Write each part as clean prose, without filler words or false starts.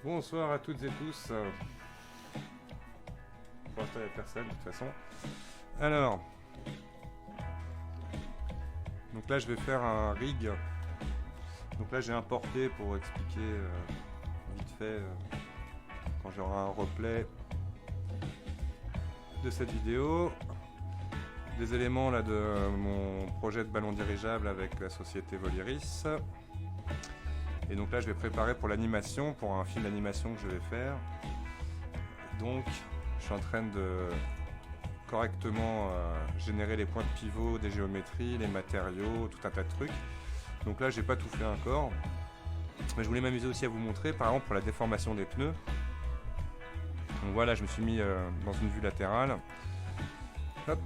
Bonsoir à toutes et tous. Pour l'instant, il n'y a personne de toute façon. Alors, donc là, je vais faire un rig. Donc là, j'ai importé pour expliquer vite fait quand j'aurai un replay de cette vidéo. Des éléments là de mon projet de ballon dirigeable avec la société Voliris. Et donc là, je vais préparer pour l'animation, pour un film d'animation que je vais faire. Donc, je suis en train de correctement générer les points de pivot, des géométries, les matériaux, tout un tas de trucs. Donc là, j'ai pas tout fait encore. Mais je voulais m'amuser aussi à vous montrer, par exemple, pour la déformation des pneus. Donc voilà, je me suis mis dans une vue latérale. Hop.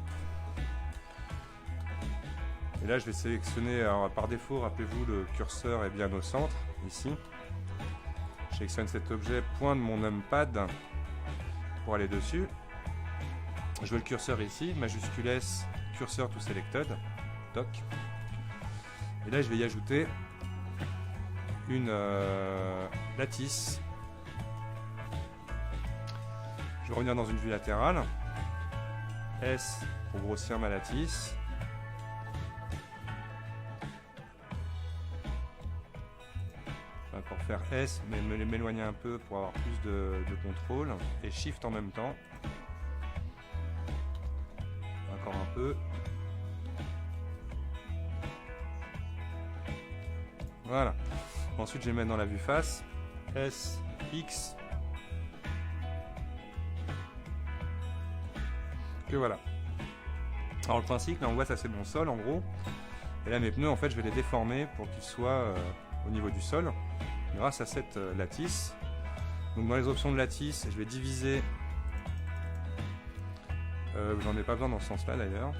Et là, je vais sélectionner, alors, par défaut, rappelez-vous, le curseur est bien au centre, ici. Je sélectionne cet objet, point de mon numpad pour aller dessus. Je veux le curseur ici, majuscule S, curseur to selected, toc. Et là, je vais y ajouter une lattice. Je vais revenir dans une vue latérale. S pour grossir ma lattice. Pour faire S, mais m'éloigner un peu pour avoir plus de contrôle. Et Shift en même temps. Encore un peu. Voilà. Ensuite, je vais mettre dans la vue face. S, X. Et voilà. Alors le principe, là on voit ça c'est mon sol en gros. Et là mes pneus en fait je vais les déformer pour qu'ils soient au niveau du sol. Grâce à cette lattice. Donc dans les options de lattice, je vais diviser. J'en ai pas besoin dans ce sens-là d'ailleurs.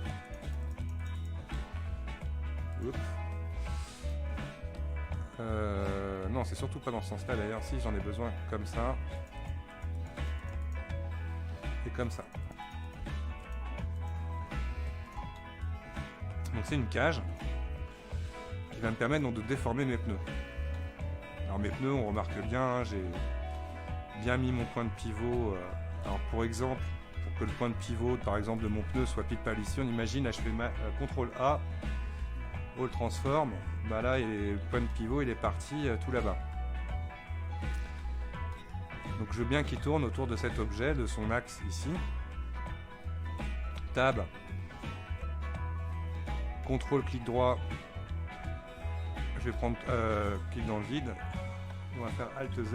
Non, c'est surtout pas dans ce sens-là d'ailleurs. Si j'en ai besoin comme ça et comme ça. Donc c'est une cage qui va me permettre donc de déformer mes pneus. Alors mes pneus, on remarque bien, hein, j'ai bien mis mon point de pivot. Alors pour exemple, pour que le point de pivot, par exemple, de mon pneu soit pile poil ici, on imagine, là je fais CTRL A, All Transform, bah là le point de pivot il est parti tout là-bas. Donc je veux bien qu'il tourne autour de cet objet, de son axe ici. Tab, CTRL clic droit, je vais prendre clic dans le vide. On va faire Alt Z.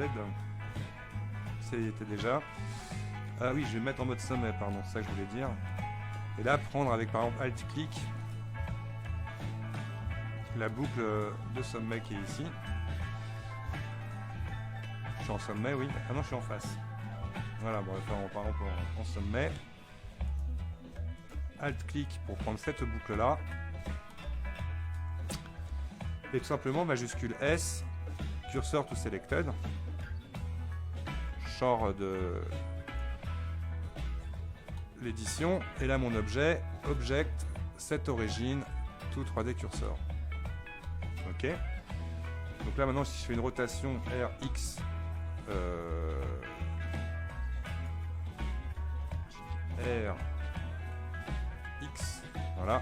Ça y était déjà. Ah oui, je vais mettre en mode sommet, pardon, c'est ça que je voulais dire. Et là, prendre avec par exemple Alt clic la boucle de sommet qui est ici. Je suis en sommet, oui. Ah non, je suis en face. Voilà, bon, on va faire par exemple en sommet. Alt clic pour prendre cette boucle là. Et tout simplement majuscule S, curseur to selected. Je sors de l'édition. Et là mon objet, object, set origin, to 3D cursor. Ok. Donc là maintenant si je fais une rotation RX, RX, voilà.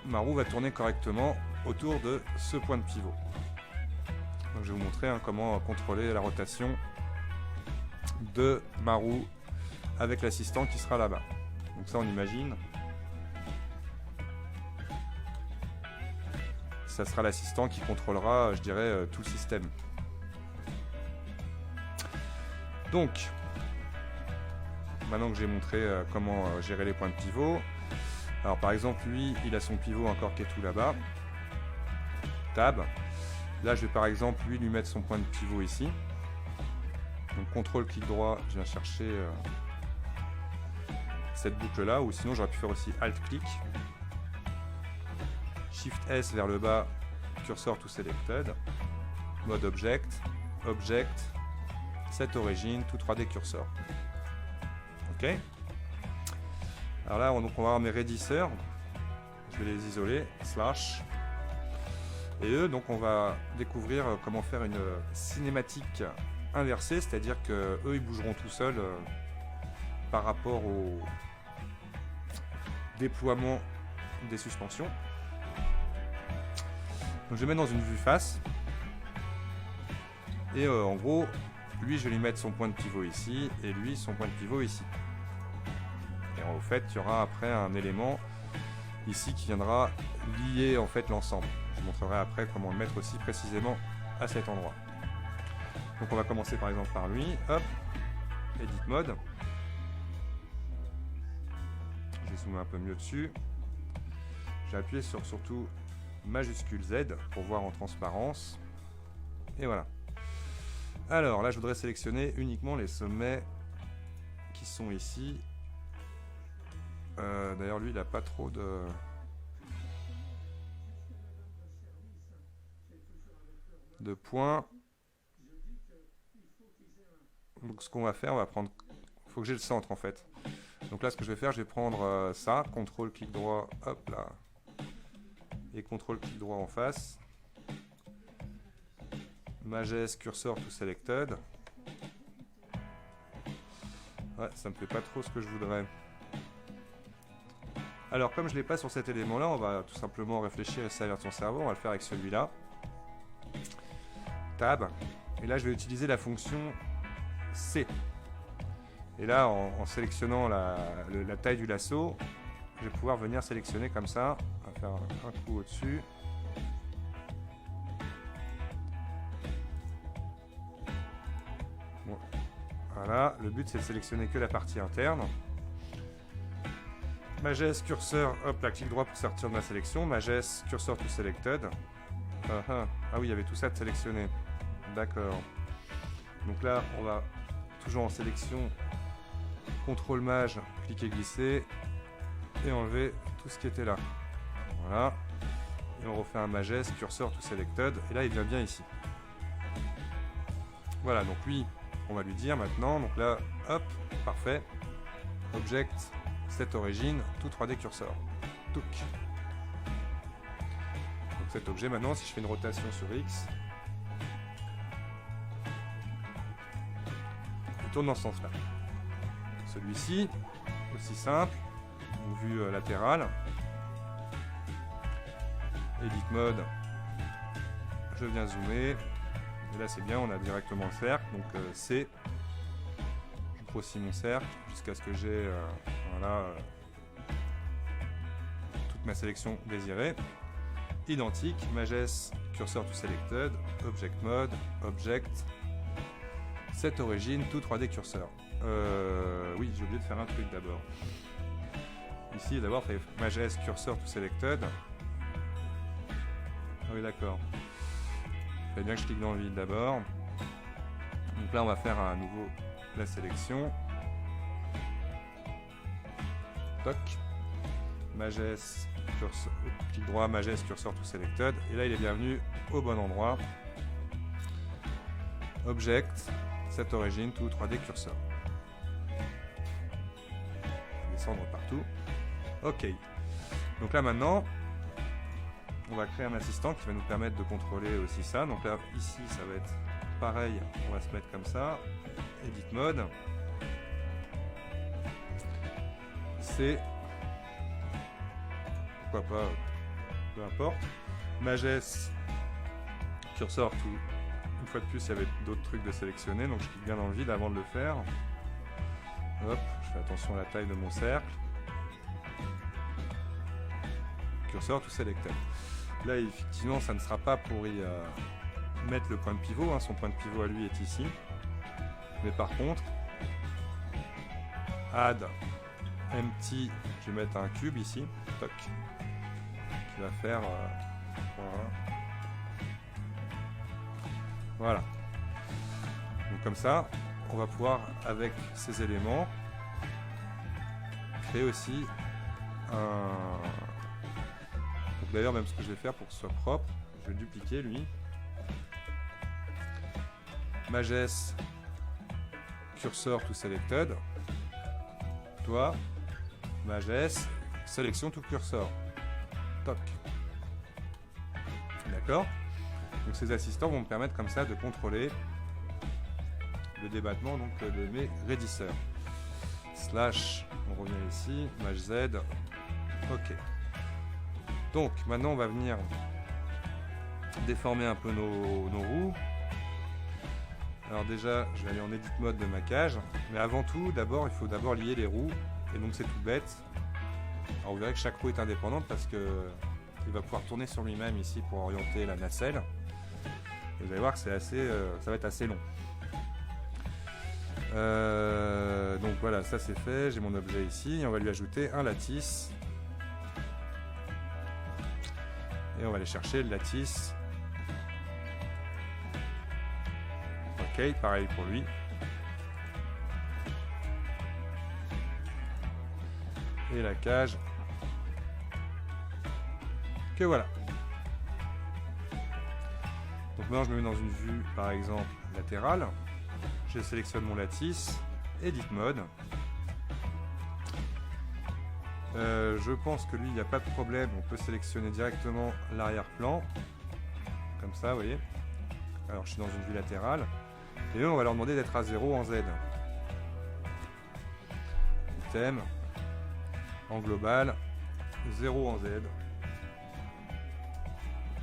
Ma roue va tourner correctement autour de ce point de pivot. Donc je vais vous montrer comment contrôler la rotation de ma roue avec l'assistant qui sera là-bas. Donc ça on imagine. Ça sera l'assistant qui contrôlera, je dirais, tout le système. Donc, maintenant que j'ai montré comment gérer les points de pivot, alors par exemple lui il a son pivot encore qui est tout là-bas. Tab. Là je vais par exemple lui mettre son point de pivot ici. Donc CTRL clic droit, je viens chercher cette boucle là, ou sinon j'aurais pu faire aussi Alt clic. Shift S vers le bas, cursor to selected. Mode object, object, set origin, to 3D cursor. Ok. Alors là, on va avoir mes raidisseurs. Je vais les isoler. Slash. Et eux, donc on va découvrir comment faire une cinématique inversée, c'est-à-dire que eux ils bougeront tout seuls par rapport au déploiement des suspensions. Donc je vais mettre dans une vue face. Et en gros, lui je vais lui mettre son point de pivot ici et lui son point de pivot ici. Et en fait, il y aura après un élément ici qui viendra lier en fait l'ensemble. Je vous montrerai après comment le mettre aussi précisément à cet endroit. Donc on va commencer par exemple par lui. Hop, Edit Mode. Je vais zoomer un peu mieux dessus. J'ai appuyé sur surtout majuscule Z pour voir en transparence. Et voilà. Alors là, je voudrais sélectionner uniquement les sommets qui sont ici. D'ailleurs, lui, il n'a pas trop de points. Donc ce qu'on va faire, on va prendre... Il faut que j'ai le centre en fait. Donc là, ce que je vais faire, je vais prendre ça, CTRL, clic droit, hop là. Et CTRL, clic droit en face. Majest, cursor to selected. Ouais, ça me fait pas trop ce que je voudrais. Alors, comme je ne l'ai pas sur cet élément-là, on va tout simplement réfléchir et servir de son cerveau. On va le faire avec celui-là. Tab. Et là, je vais utiliser la fonction C. Et là, en sélectionnant la taille du lasso, je vais pouvoir venir sélectionner comme ça. On va faire un coup au-dessus. Bon. Voilà, le but c'est de sélectionner que la partie interne. Majest, curseur, hop là, clic droit pour sortir de ma sélection. Majest, cursor to selected. Ah oui, il y avait tout ça de sélectionner. D'accord. Donc là, on va toujours en sélection. CTRL Maj, cliquer, glisser. Et enlever tout ce qui était là. Voilà. Et on refait un Majest, cursor to selected. Et là, il vient bien ici. Voilà, donc lui, on va lui dire maintenant. Donc là, hop, parfait. Object. Cette origine, tout 3D cursor. Touc. Donc cet objet maintenant, si je fais une rotation sur X, il tourne dans ce sens-là. Celui-ci, aussi simple, donc vue latérale. Edit Mode, je viens zoomer. Et là c'est bien, on a directement le cercle. Donc C, je grossis mon cercle jusqu'à ce que j'ai... voilà, toute ma sélection désirée. Identique, Majest, cursor to selected, object mode, object, cette origine, tout 3D cursor. Oui, j'ai oublié de faire un truc d'abord. Ici, d'abord, fait Majest, cursor to selected. Ah oui, d'accord. Il fallait bien que je clique dans le vide d'abord. Donc là, on va faire à nouveau la sélection. Toc. Majest, cursor, clic droit, Majest, cursor to selected. Et là, il est bienvenu au bon endroit. Object, cette origine, tout 3D cursor. Descendre partout. OK. Donc là, maintenant, on va créer un assistant qui va nous permettre de contrôler aussi ça. Donc là, ici, ça va être pareil. On va se mettre comme ça. Edit Mode. C'est... pourquoi pas, peu importe. Majest, cursor, tout. Une fois de plus, il y avait d'autres trucs de sélectionner, donc je clique bien dans le vide avant de le faire. Hop, je fais attention à la taille de mon cercle. Cursor, tout selected. Là, effectivement, ça ne sera pas pour y mettre le point de pivot, hein. Son point de pivot à lui est ici. Mais par contre, add empty, je vais mettre un cube ici, toc, qui va faire voilà. Donc comme ça, on va pouvoir avec ces éléments créer aussi un... Donc d'ailleurs, même ce que je vais faire pour que ce soit propre, je vais dupliquer lui. Majest, cursor to selected. Toi, Majest, sélection tout cursor. Toc. D'accord? Donc ces assistants vont me permettre comme ça de contrôler le débattement donc, de mes raidisseurs. Slash, on revient ici, Maj Z. Ok. Donc maintenant on va venir déformer un peu nos roues. Alors déjà, je vais aller en edit mode de ma cage. Mais avant tout, d'abord, il faut d'abord lier les roues. Et donc c'est tout bête. Alors vous verrez que chaque roue est indépendante parce que il va pouvoir tourner sur lui-même ici pour orienter la nacelle. Et vous allez voir que c'est assez, ça va être assez long. Donc voilà, ça c'est fait. J'ai mon objet ici. On va lui ajouter un lattice. Et on va aller chercher le lattice. Ok, pareil pour lui. Et la cage. Que voilà. Donc maintenant je me mets dans une vue par exemple latérale. Je sélectionne mon lattice. Edit mode. Je pense que lui il n'y a pas de problème. On peut sélectionner directement l'arrière-plan. Comme ça, vous voyez. Alors je suis dans une vue latérale. Et eux, on va leur demander d'être à 0 en Z. Item. En global. 0 en Z.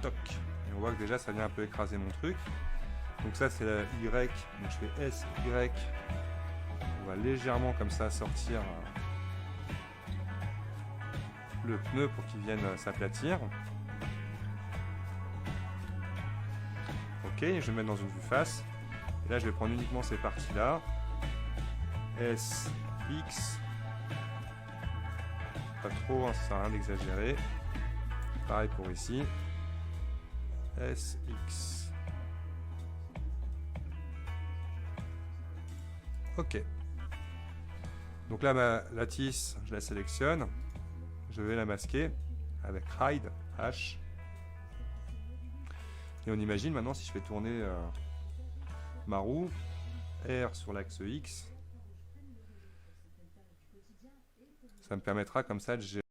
Toc. Et on voit que déjà ça vient un peu écraser mon truc. Donc ça c'est la Y. Donc je fais S, Y. On va légèrement comme ça sortir le pneu pour qu'il vienne s'aplatir. Ok, je vais me mettre dans une vue face. Et là je vais prendre uniquement ces parties là. S, X. Pas trop, hein, ça sert à rien d'exagérer. Pareil pour ici. S, X. Ok. Donc là ma lattice, je la sélectionne. Je vais la masquer avec Hide, H. Et on imagine maintenant si je fais tourner ma roue, R sur l'axe X, ça me permettra comme ça de gérer